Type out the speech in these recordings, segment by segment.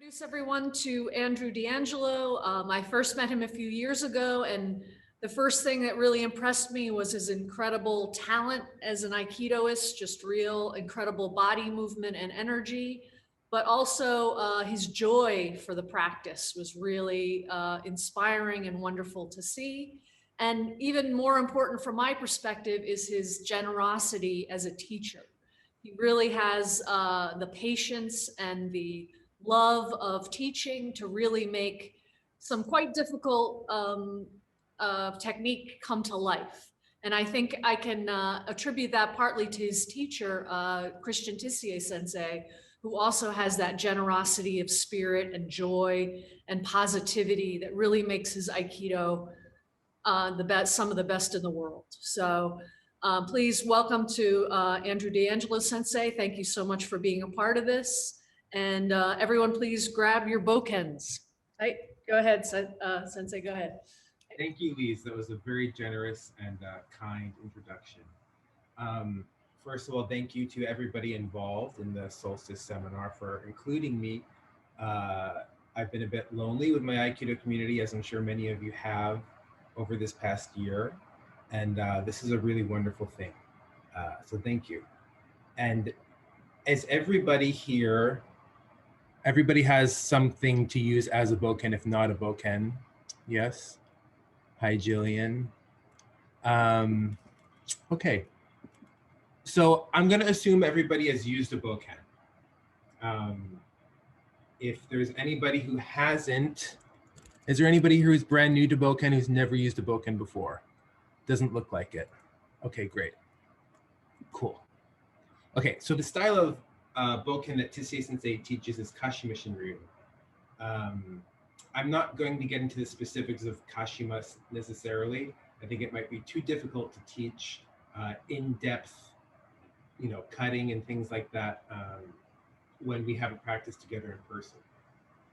Introduce everyone to Andrew D'Angelo. I first met him a few years ago, and the first thing that really impressed me was his incredible talent as an Aikidoist, just real incredible body movement and energy, but also his joy for the practice was really inspiring and wonderful to see. And even more important from my perspective is his generosity as a teacher. He really has the patience and the love of teaching to really make some quite difficult technique come to life. And I think I can attribute that partly to his teacher, Christian Tissier Sensei, who also has that generosity of spirit and joy and positivity that really makes his Aikido some of the best in the world. So please welcome to Andrew D'Angelo Sensei. Thank you so much for being a part of this. And everyone, please grab your Bokkens. Right, go ahead, Sensei, go ahead. Thank you, Lise. That was a very generous and kind introduction. First of all, thank you to everybody involved in the Solstice seminar for including me. I've been a bit lonely with my Aikido community, as I'm sure many of you have over this past year. And this is a really wonderful thing. So thank you. And as everybody here, everybody has something to use as a Bokken, if not a Bokken. Yes. Hi, Jillian. Okay. So I'm going to assume everybody has used a Bokken. If there's anybody who hasn't, is there anybody who's brand new to Bokken who's never used a Bokken before? Doesn't look like it. Okay, great. Cool. Okay, so the style of Bokken that Tissier Sensei teaches is Kashimishin Ryu. I'm not going to get into the specifics of Kashima necessarily. I think it might be too difficult to teach in-depth, cutting and things like that when we haven't practiced together in person.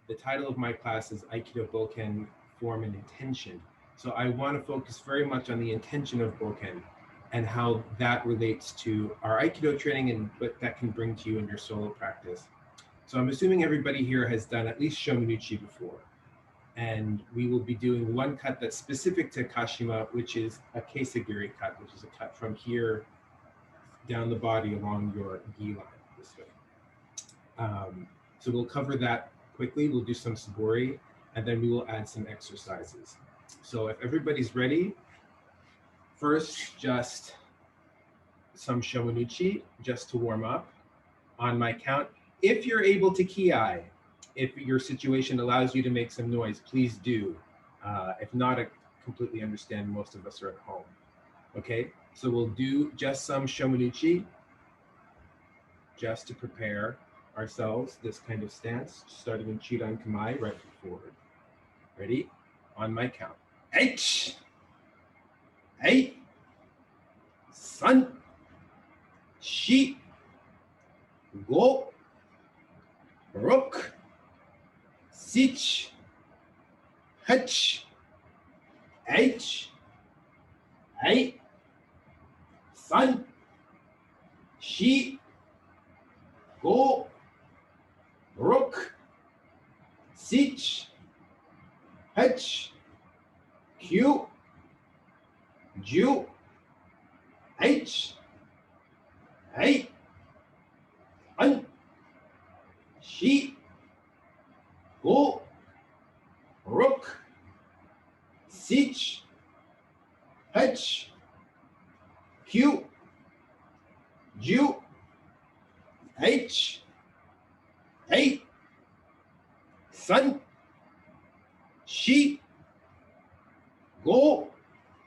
The title of my class is Aikido Bokken Form and Intention. So I want to focus very much on the intention of Bokken and how that relates to our Aikido training and what that can bring to you in your solo practice. So I'm assuming everybody here has done at least Shomenuchi before. And we will be doing one cut that's specific to Kashima, which is a Quesagiri cut, which is a cut from here down the body along your gi line this way. So we'll cover that quickly. We'll do some sabori, and then we will add some exercises. So if everybody's ready, first just some Shomenuchi just to warm up on my count. If you're able to ki-ai, if your situation allows you to make some noise, please do. If not, I completely understand, most of us are at home. Okay, so we'll do just some Shomenuchi just to prepare ourselves, this kind of stance, starting in Chiran Kamae, right foot forward. Ready? On my count. 8, 8, 3, 4, 5, 6, 7, 8, 8, 8, 3, 4, 5, 6, 7, 8, 9, 10, 8, 8, 3, 4, 5, 6, 7, 8, 9, 10, 8, 8, 3,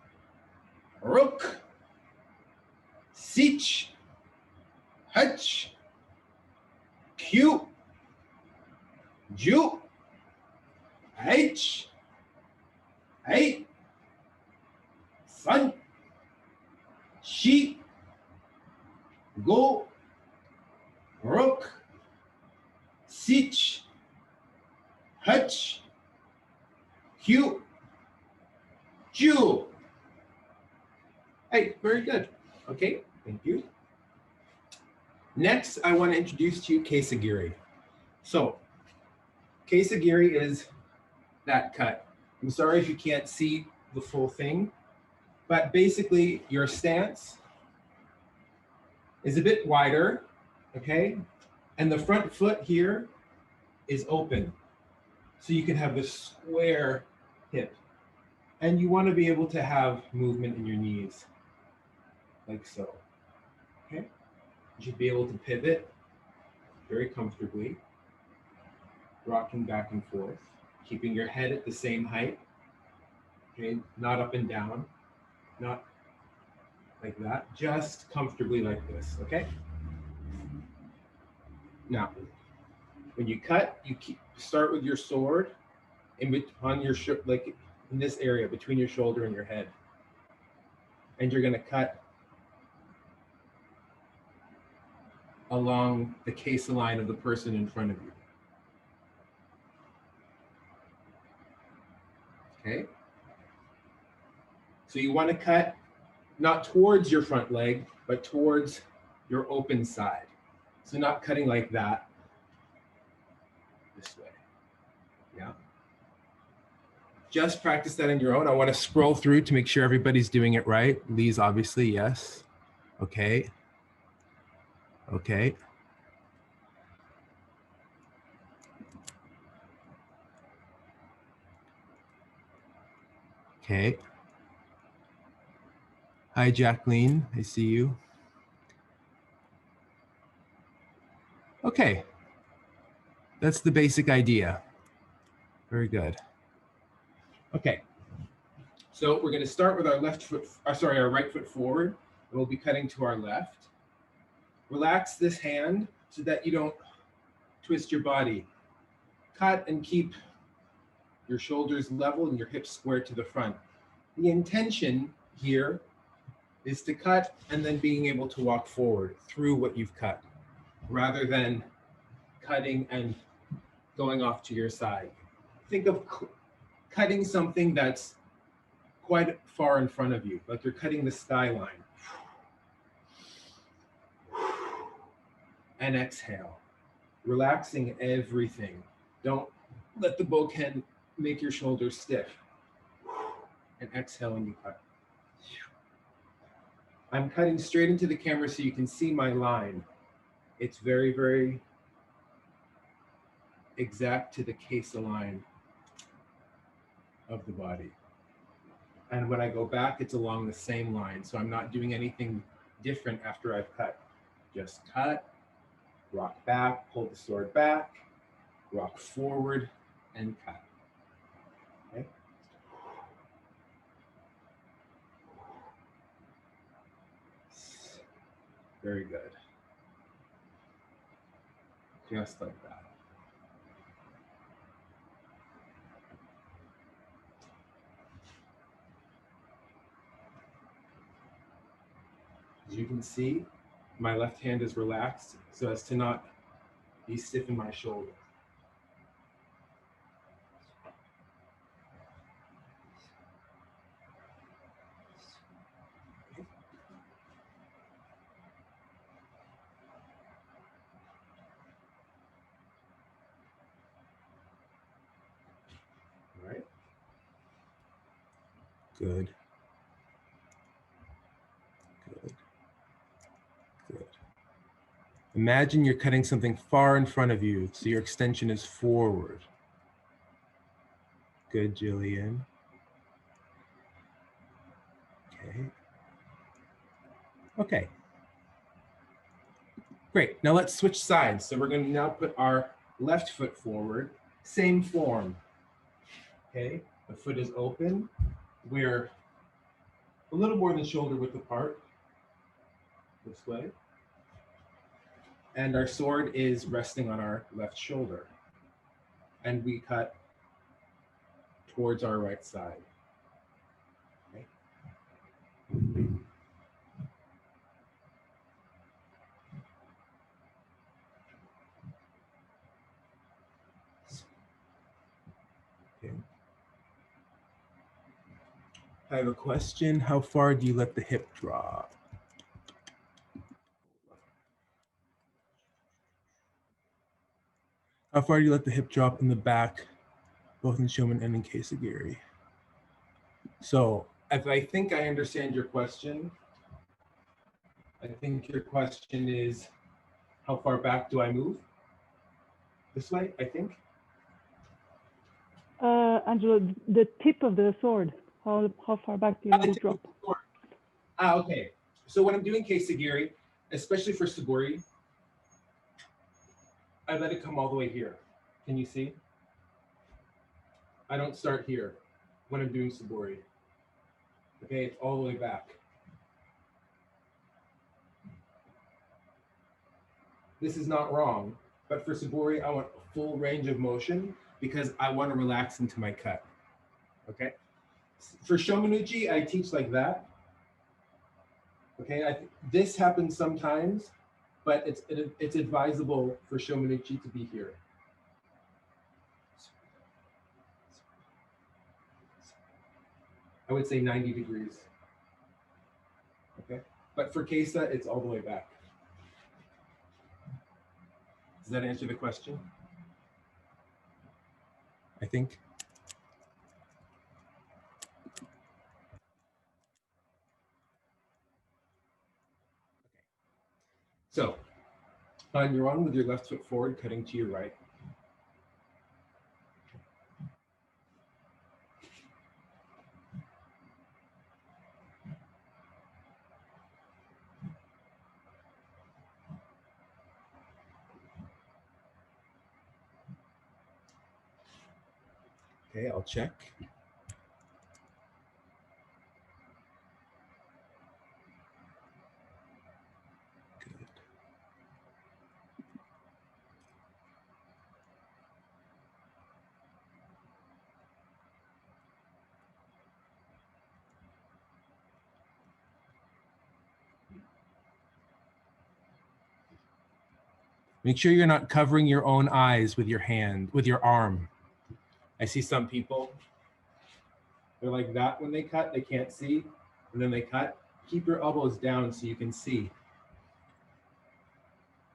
4, 5, 6, 7, 8, 9, 10, 8, 8, 3, 4, 5, 6, 7, 8, 9, 10. Hey, very good. Okay, thank you. Next, I want to introduce to you Quesagiri. So, Quesagiri is that cut. I'm sorry if you can't see the full thing, but basically your stance is a bit wider, okay? And the front foot here is open. So you can have this square hip. And you want to be able to have movement in your knees, like so, okay? You should be able to pivot very comfortably, rocking back and forth, keeping your head at the same height, okay? Not up and down, not like that, just comfortably like this, okay? Now, when you cut, you start with your sword on your like in this area between your shoulder and your head, and you're going to cut along the case line of the person in front of you. Okay? So you want to cut not towards your front leg, but towards your open side. So not cutting like that, this way. Yeah. Just practice that on your own. I want to scroll through to make sure everybody's doing it right. Lee's obviously, yes. Okay. Okay. Okay. Hi, Jacqueline. I see you. Okay. That's the basic idea. Very good. Okay. So we're going to start with our our right foot forward, and we'll be cutting to our left. Relax this hand so that you don't twist your body. Cut and keep your shoulders level and your hips square to the front. The intention here is to cut and then being able to walk forward through what you've cut, rather than cutting and going off to your side. Think of cutting something that's quite far in front of you, like you're cutting the skyline. And exhale, relaxing everything. Don't let the Bokken make your shoulders stiff. And exhale when you cut. I'm cutting straight into the camera so you can see my line. It's very, very exact to the case line of the body. And when I go back, it's along the same line. So I'm not doing anything different after I've cut. Just cut, rock back, pull the sword back, rock forward, and cut. Okay? Very good. Just like that. As you can see, my left hand is relaxed so as to not be stiff in my shoulder. All right. Good. Good. Good. Imagine you're cutting something far in front of you, so your extension is forward. Good, Jillian. Okay. Okay. Great. Now let's switch sides. So we're going to now put our left foot forward. Same form. Okay. The foot is open. We're a little more than shoulder width apart. This way. And our sword is resting on our left shoulder. And we cut towards our right side. Okay. Okay. I have a question. How far do you let the hip drop? How far do you let the hip drop in the back, both in Shomen and in Quesagiri? So if I think I understand your question, I think your question is, how far back do I move? This way, I think. Angelo, the tip of the sword, how far back do you let it drop? Okay. So when I'm doing Quesagiri, especially for Saburi, I let it come all the way here. Can you see? I don't start here when I'm doing Saburi. Okay, it's all the way back. This is not wrong, but for Saburi, I want full range of motion because I want to relax into my cut. Okay? For Shomenuchi, I teach like that. Okay, this happens sometimes, but it's advisable for Shomenuchi to be here. I would say 90 degrees. Okay, but for Kesa, it's all the way back. Does that answer the question? I think. So, on your own with your left foot forward, cutting to your right. Okay, I'll check. Good. Make sure you're not covering your own eyes with your hand, with your arm. I see some people, they're like that when they cut, they can't see, and then they cut. Keep your elbows down so you can see.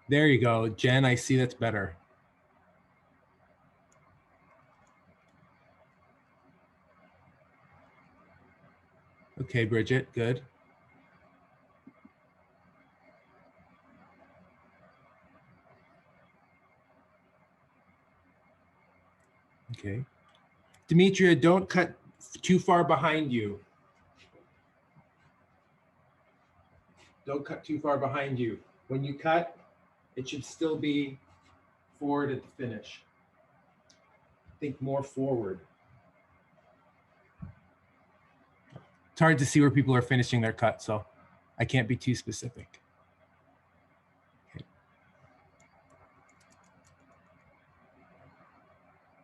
There you go, Jen, I see that's better. Okay, Bridget, good. Okay. Demetria, don't cut too far behind you. Don't cut too far behind you. When you cut, it should still be forward at the finish. Think more forward. It's hard to see where people are finishing their cut, so I can't be too specific.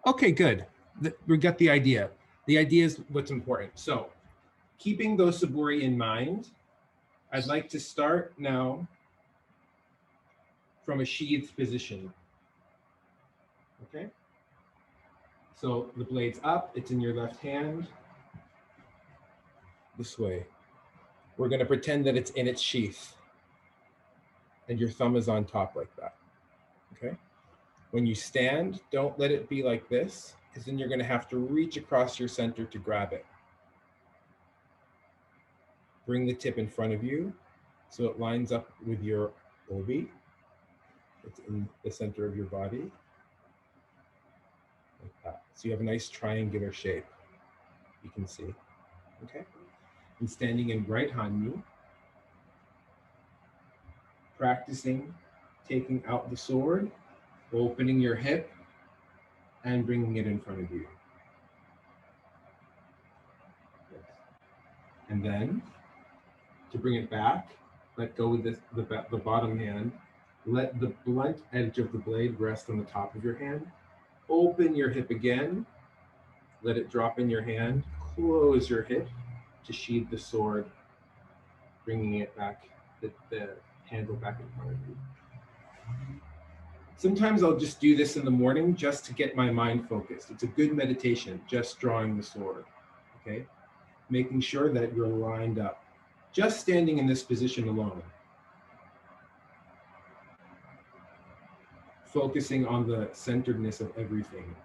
Okay, good. We got the idea. The idea is what's important. So keeping those saburi in mind, I'd like to start now from a sheathed position. Okay? So the blade's up, it's in your left hand. This way. We're going to pretend that it's in its sheath. And your thumb is on top like that. Okay? When you stand, don't let it be like this, because then you're going to have to reach across your center to grab it. Bring the tip in front of you so it lines up with your obi. It's in the center of your body. Like that. So you have a nice triangular shape. You can see. Okay? And standing in right hanmi, practicing taking out the sword, opening your hip, and bringing it in front of you. Yes. And then, to bring it back, let go with the bottom hand. Let the blunt edge of the blade rest on the top of your hand. Open your hip again. Let it drop in your hand. Close your hip to sheathe the sword, bringing it back, the handle back in front of you. Sometimes I'll just do this in the morning just to get my mind focused. It's a good meditation, just drawing the sword, okay? Making sure that you're lined up. Just standing in this position alone. focusing on the centeredness of everything.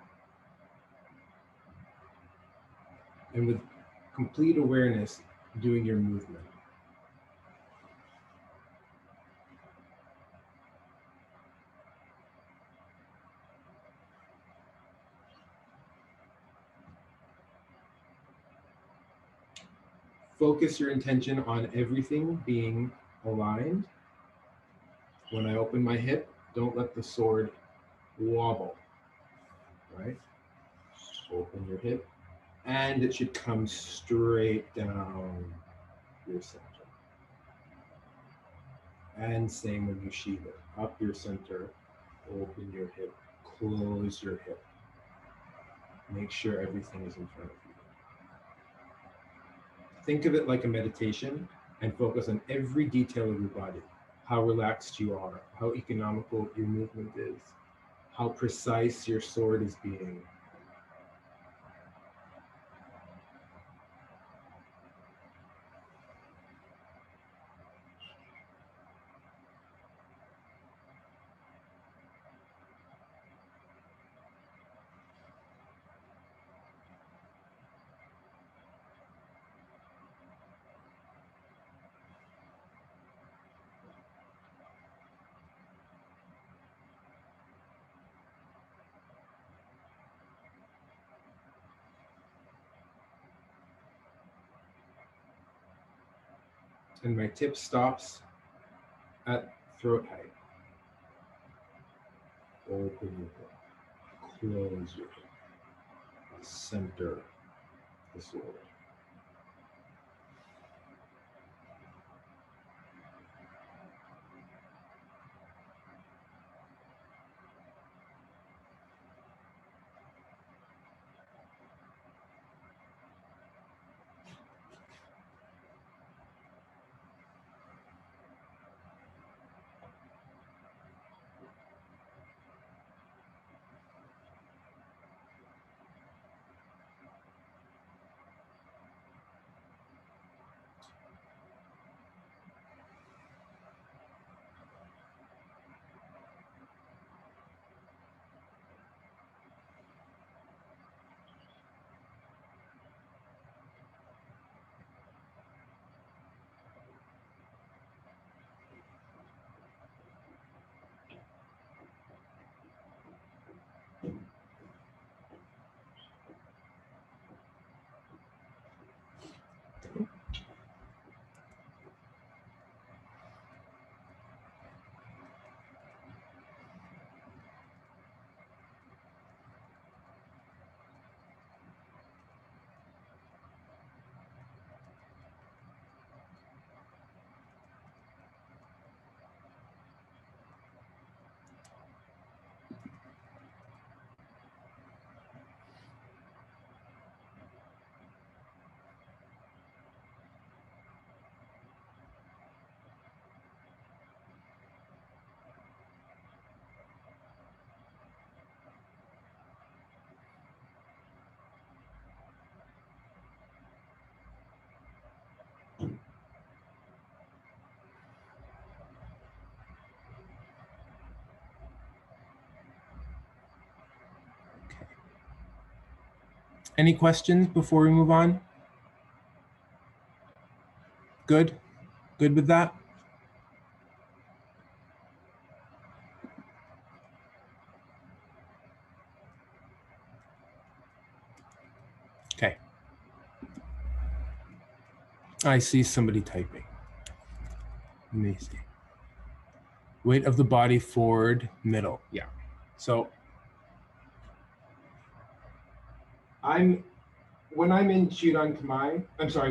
And with complete awareness, doing your movement. Focus your intention on everything being aligned. When I open my hip, don't let the sword wobble, right? Open your hip, and it should come straight down your center. And same when you sheath it, up your center, open your hip, close your hip. Make sure everything is in front of you. Think of it like a meditation and focus on every detail of your body. How relaxed you are, how economical your movement is, how precise your sword is being. And my tip stops at throat height. Open your hip, close your hip, center the sword. Any questions before we move on? Good? Good with that? Okay. I see somebody typing. Let me see. Weight of the body forward, middle. Yeah. So when I'm in Chiran Kamai,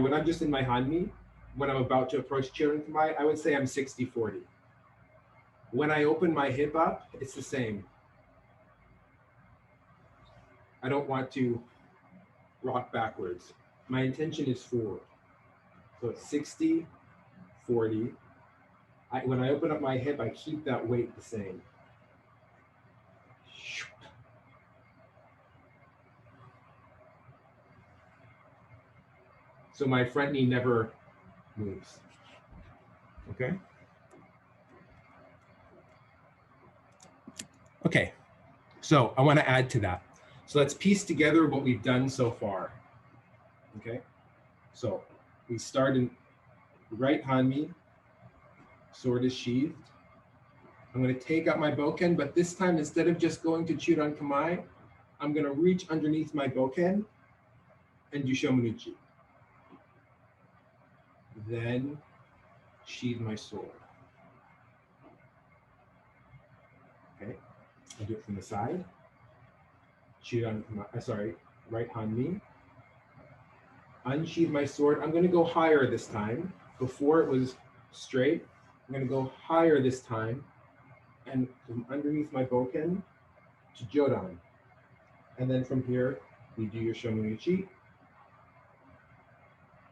when I'm just in my Hanmi, when I'm about to approach Chiran Kamai, I would say I'm 60-40. When I open my hip up, it's the same. I don't want to rock backwards. My intention is forward. So it's 60-40. When I open up my hip, I keep that weight the same. So my front knee never moves. Okay? Okay, so I want to add to that. So let's piece together what we've done so far. Okay, so we start in right hanmi, sword is sheathed. I'm going to take out my bokken, but this time instead of just going to churan kamai, I'm going to reach underneath my bokken and do shomenuchi. Then sheathe my sword. Okay, I'll do it from the side. Churan kamai, sorry, right hanmi. Unsheathe my sword. I'm going to go higher this time. Before it was straight. I'm going to go higher this time, and from underneath my bokken to jodan. And then from here, you do your shomenuchi.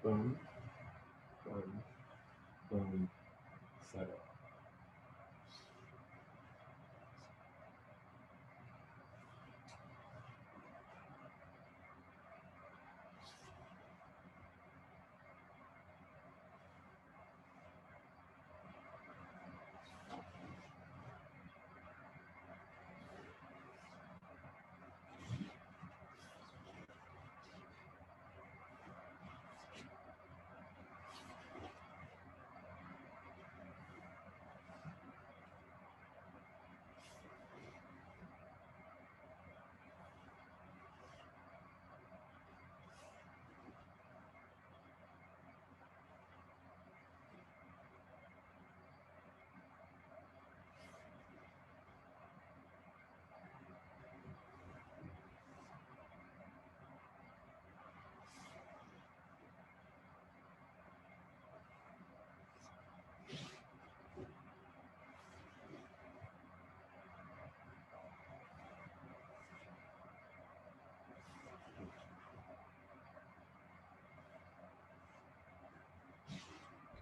Boom, boom, boom, settle.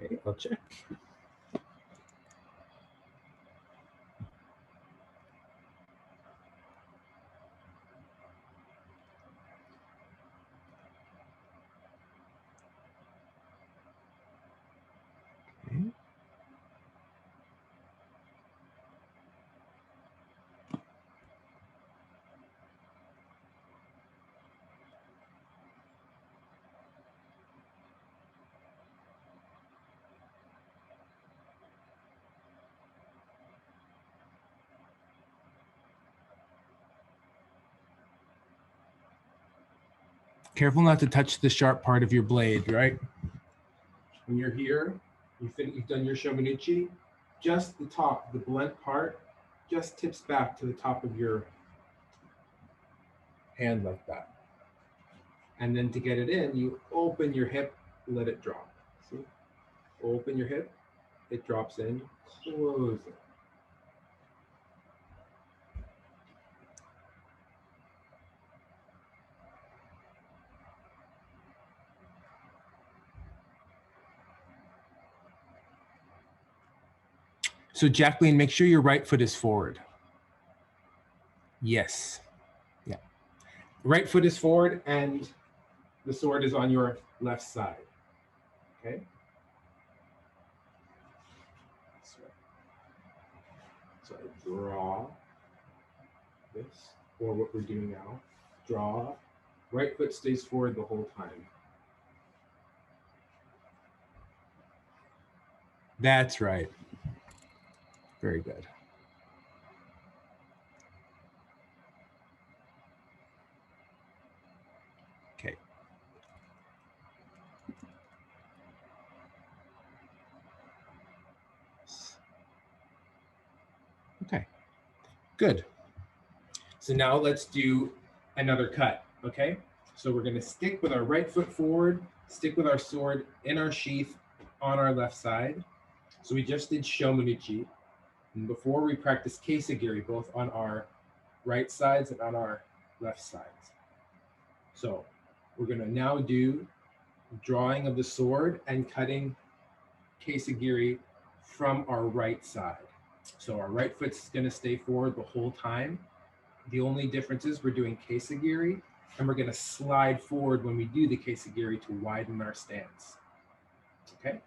Okay, I'll check. Okay. Careful not to touch the sharp part of your blade, right? When you're here, you've done your shomenuchi, just the top, the blunt part, just tips back to the top of your hand like that. And then to get it in, you open your hip, let it drop. See? Open your hip, it drops in, close it. So Jacqueline, make sure your right foot is forward. Yes. Yeah. Right foot is forward and the sword is on your left side. Okay. So I draw this, or what we're doing now. Draw. Right foot stays forward the whole time. That's right. Very good. Okay. Okay. Good. So now let's do another cut, okay? So we're gonna stick with our right foot forward, stick with our sword in our sheath on our left side. So we just did Shomenuchi. And before we practiced Quesagiri, both on our right sides and on our left sides. So we're gonna now do drawing of the sword and cutting Quesagiri from our right side. So our right foot's gonna stay forward the whole time. The only difference is we're doing Quesagiri and we're gonna slide forward when we do the Quesagiri to widen our stance. Okay,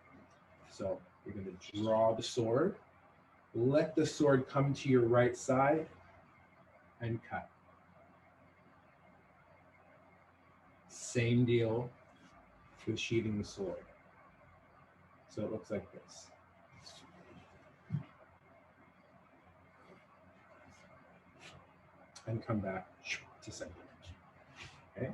so you're gonna draw the sword, let the sword come to your right side, and cut. Same deal with sheathing the sword. So it looks like this. And come back to center. Okay.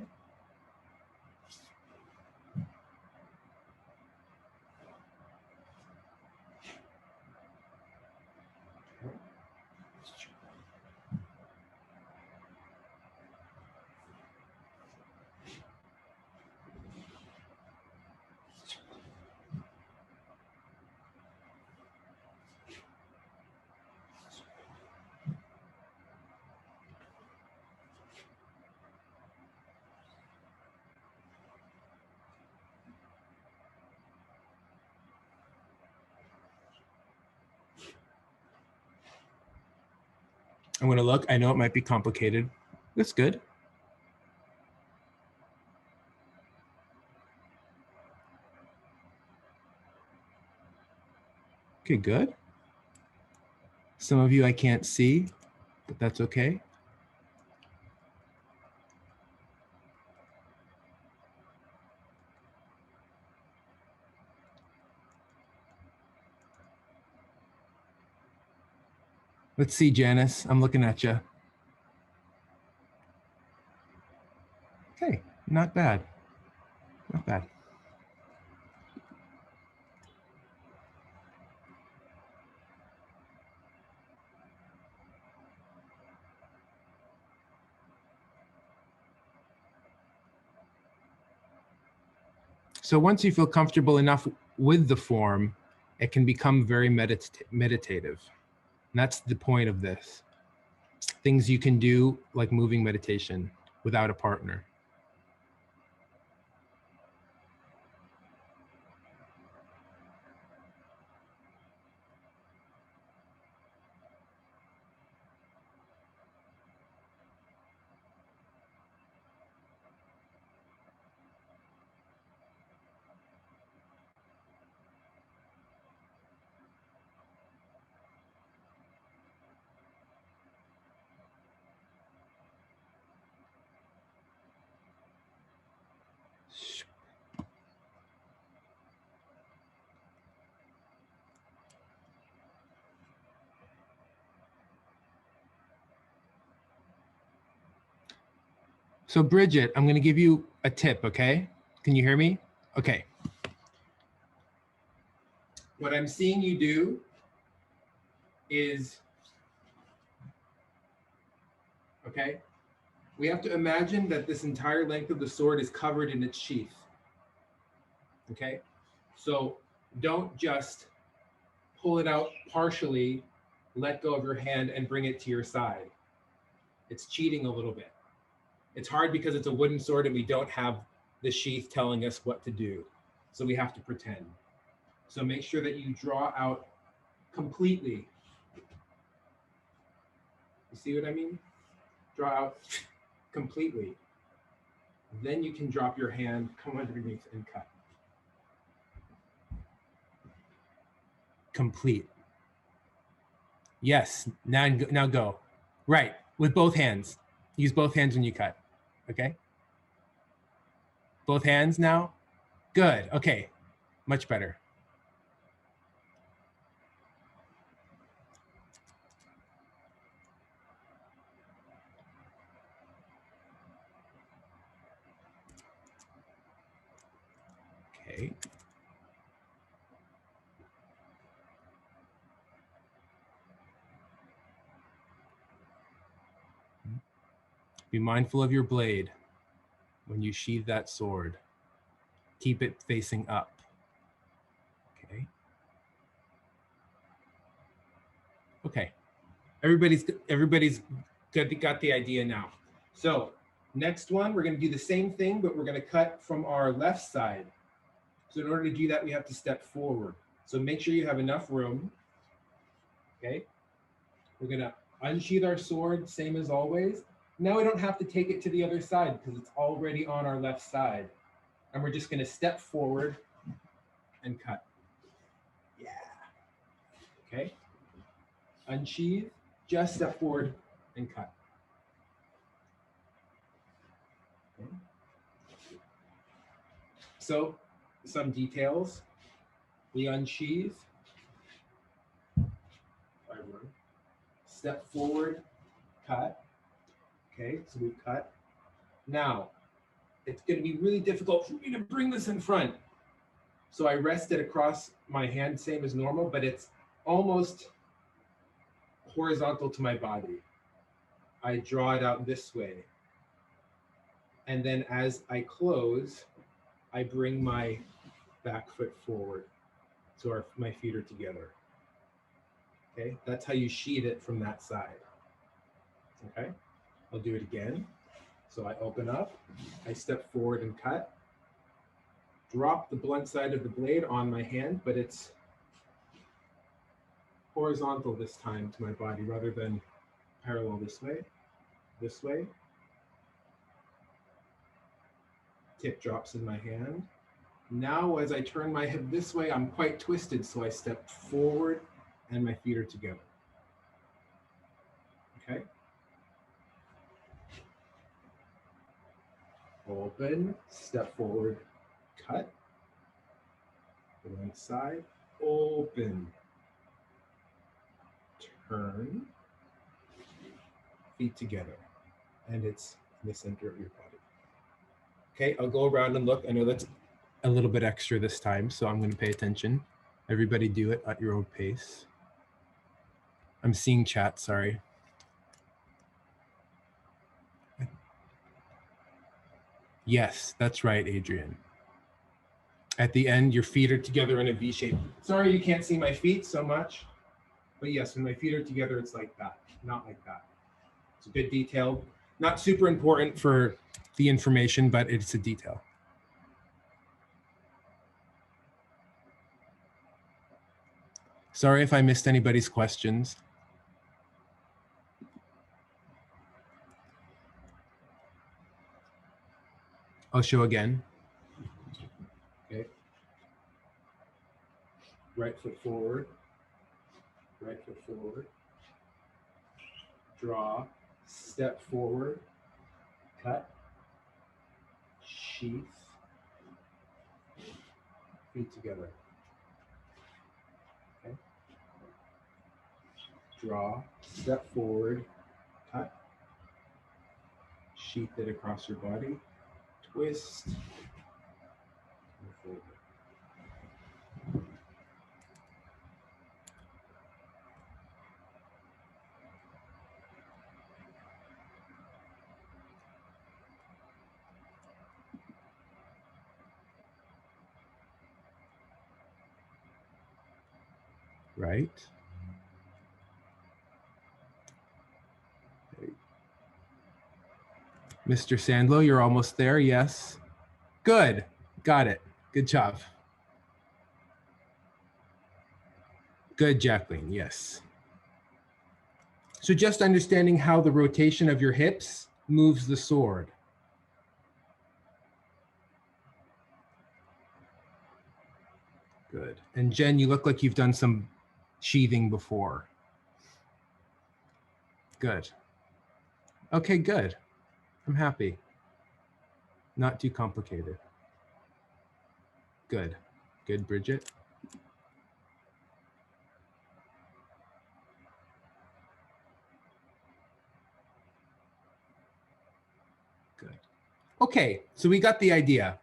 I'm going to look. I know it might be complicated. That's good. Okay, good. Some of you I can't see, but that's okay. Let's see, Janice. I'm looking at you. Okay, not bad. Not bad. So once you feel comfortable enough with the form, it can become very meditative. And that's the point of this. Things you can do like moving meditation without a partner. So Bridget, I'm going to give you a tip, okay? Can you hear me? Okay. What I'm seeing you do is, okay, we have to imagine that this entire length of the sword is covered in its sheath. Okay? So don't just pull it out partially, let go of your hand and bring it to your side. It's cheating a little bit. It's hard because it's a wooden sword and we don't have the sheath telling us what to do. So we have to pretend. So make sure that you draw out completely. You see what I mean? Draw out completely. Then you can drop your hand, come underneath and cut. Complete. Yes, now go. Right, with both hands. Use both hands when you cut, okay? Both hands now? Good, okay, much better. Okay. Be mindful of your blade when you sheathe that sword. Keep it facing up. Okay. Okay. Everybody's got the idea now. So next one, we're going to do the same thing, but we're going to cut from our left side. So in order to do that, we have to step forward. So make sure you have enough room. Okay. We're going to unsheath our sword, same as always. Now we don't have to take it to the other side because it's already on our left side. And we're just going to step forward and cut. Yeah. Okay. Unsheath, just step forward and cut. so some details. We unsheathe. Step forward, cut. Okay, so we cut. Now, it's going to be really difficult for me to bring this in front. So I rest it across my hand, same as normal, but it's almost horizontal to my body. I draw it out this way. And then as I close, I bring my back foot forward. So my feet are together. Okay, that's how you sheath it from that side. Okay, I'll do it again. So I open up, I step forward and cut. Drop the blunt side of the blade on my hand, but it's horizontal this time to my body rather than parallel this way. This way. Tip drops in my hand. Now, as I turn my head this way, I'm quite twisted, so I step forward and my feet are together. Okay. Open, step forward, cut. One side, open. Turn, feet together. And it's in the center of your body. Okay, I'll go around and look. I know that's a little bit extra this time, so I'm going to pay attention. Everybody do it at your own pace. I'm seeing chat, sorry. Yes, that's right, Adrian. At the end, your feet are together in a V shape. Sorry you can't see my feet so much, but yes, when my feet are together, it's like that, not like that. It's a bit detailed. Not super important for the information, but it's a detail. Sorry if I missed anybody's questions. I'll show again. Okay. Right foot forward. Right foot forward. Draw. Step forward. Cut. Sheath. Feet together. Okay. Draw. Step forward. Cut. Sheath it across your body. Twist. And forward. Right. Mr. Sandlow, you're almost there. Yes. Good. Got it. Good job. Good, Jacqueline. Yes. So just understanding how the rotation of your hips moves the sword. Good. And Jen, you look like you've done some sheathing before. Good. Okay, good. I'm happy. Not too complicated. Good. Good, Bridget. Good. Okay, so we got the idea.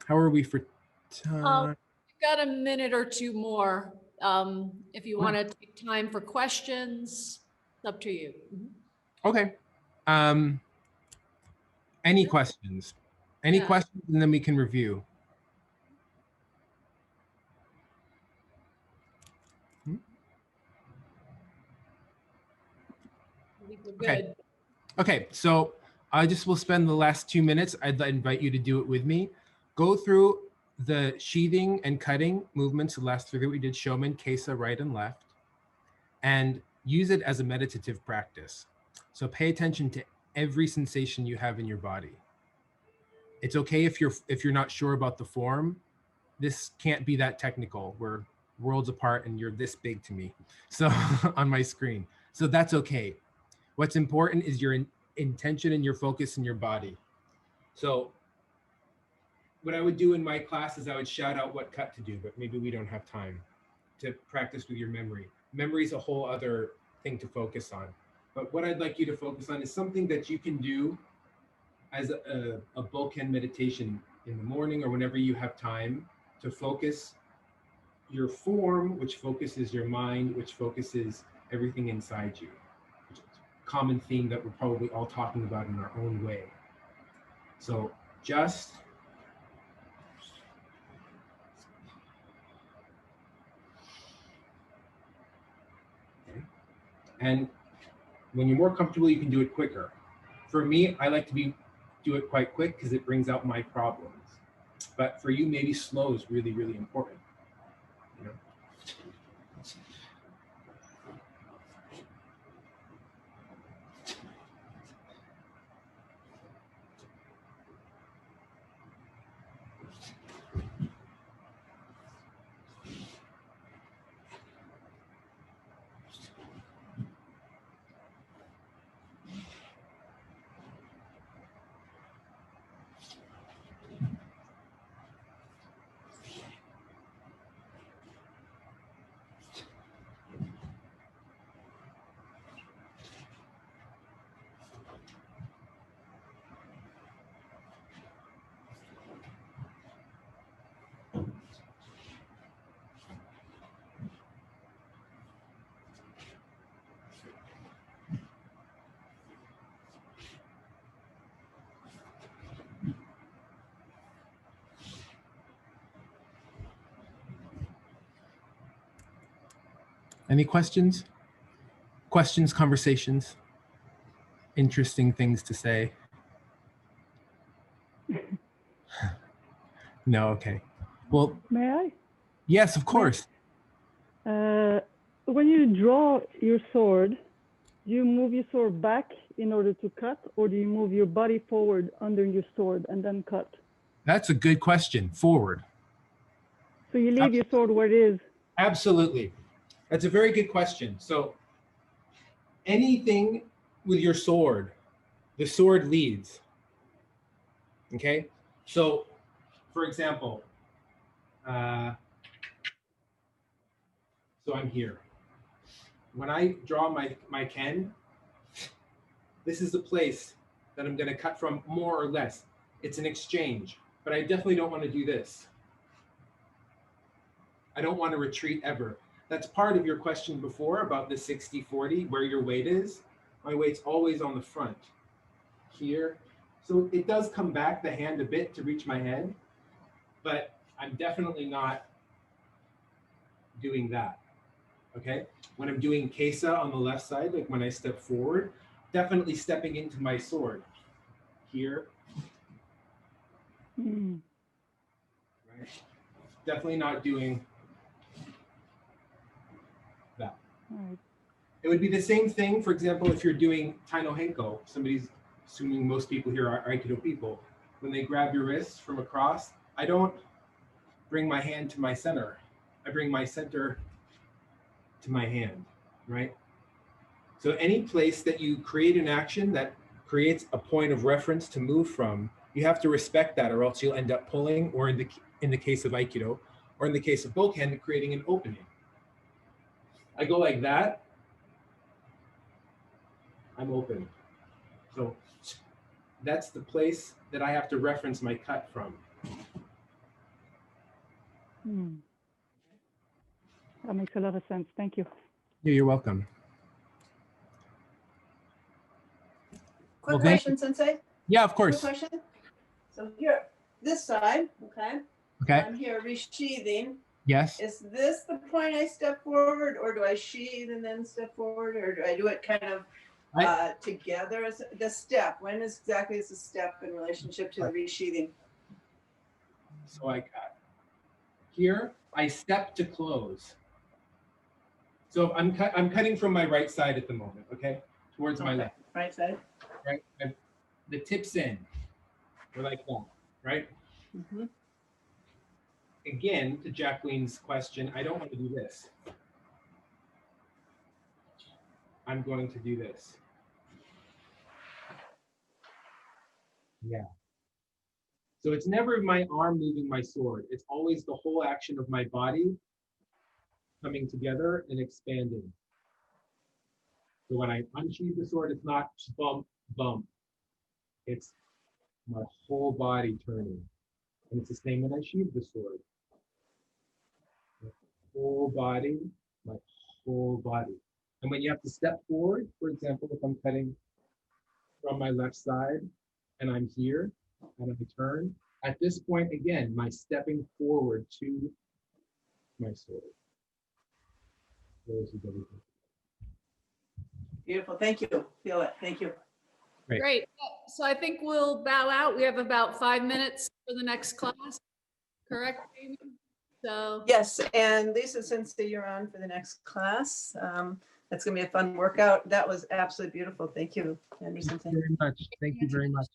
How are we for time? Got a minute or two more. If you want to take time for questions, it's up to you. Okay. Any questions? Any questions, and then we can review. Okay. Okay, so I just will spend the last 2 minutes. I'd invite you to do it with me. Go through the sheathing and cutting movements, the last 3 that we did, Shomen, Kesa, right and left, and use it as a meditative practice. So pay attention to every sensation you have in your body. It's okay if you're not sure about the form. This can't be that technical. We're worlds apart and you're this big to me. So on my screen. So that's okay. What's important is your intention and your focus in your body. So what I would do in my class is I would shout out what cut to do, but maybe we don't have time to practice with your memory. Memory is a whole other thing to focus on. But what I'd like you to focus on is something that you can do as a Bokken meditation in the morning or whenever you have time to focus your form, which focuses your mind, which focuses everything inside you. Which is a common theme that we're probably all talking about in our own way. So just and when you're more comfortable, you can do it quicker. For me, I like to do it quite quick because it brings out my problems. But for you, maybe slow is really, really important. You know? Any questions? Questions, conversations, interesting things to say? No, okay. Well, May I? yes, of course. When you draw your sword, do you move your sword back in order to cut, or do you move your body forward under your sword and then cut? That's a good question. Forward. So you leave your sword where it is. Absolutely. That's a very good question. So anything with your sword, the sword leads. Okay? So, for example, so I'm here. When I draw my ken, this is the place that I'm going to cut from more or less. It's an exchange, but I definitely don't want to do this. I don't want to retreat ever. That's part of your question before about the 60-40, where your weight is. My weight's always on the front here. So it does come back the hand a bit to reach my head, but I'm definitely not doing that. Okay? When I'm doing kesa on the left side, like when I step forward, definitely stepping into my sword here. Mm. Right? Definitely not doing that. Right. It would be the same thing, for example, if you're doing Taino Henko, somebody's assuming most people here are Aikido people. When they grab your wrists from across, I don't bring my hand to my center. I bring my center to my hand, right? So any place that you create an action that creates a point of reference to move from, you have to respect that, or else you'll end up pulling, or in the case of Aikido, or in the case of Bokken, creating an opening. I go like that, I'm open. So that's the place that I have to reference my cut from. Mm. That makes a lot of sense. Thank you. Yeah, you're welcome. Quick Well, thank question, Sensei. Yeah, of Quick course. question. So here, this side, okay? Okay. I'm here resheathing. Yes. Is this the point I step forward, or do I sheath and then step forward, or do I do it kind of together as the step? When exactly is the step in relationship to the resheathing? So I got here, I step to close. So I'm cutting from my right side at the moment, okay? Towards my left. Right side. Right? The tip's in. We're like that, right? Mm-hmm. Again, to Jacqueline's question, I don't want to do this. I'm going to do this. Yeah. So it's never my arm moving my sword. It's always the whole action of my body coming together and expanding. So when I unsheathe the sword, it's not bump, bump. It's my whole body turning. And it's the same when I sheathe the sword. My whole body, my whole body. And when you have to step forward, for example, if I'm cutting from my left side and I'm here and I turn, at this point, again, my stepping forward to my sword. Those are everything. Beautiful. Thank you. Feel it. Thank you. Great. So I think we'll bow out. We have about 5 minutes for the next class. Correct, Amy? So Yes, and Lisa, Sensei, you're on for the next class. That's going to be a fun workout. That was absolutely beautiful. Thank you, Anderson. Thank you very much. Thank you very much.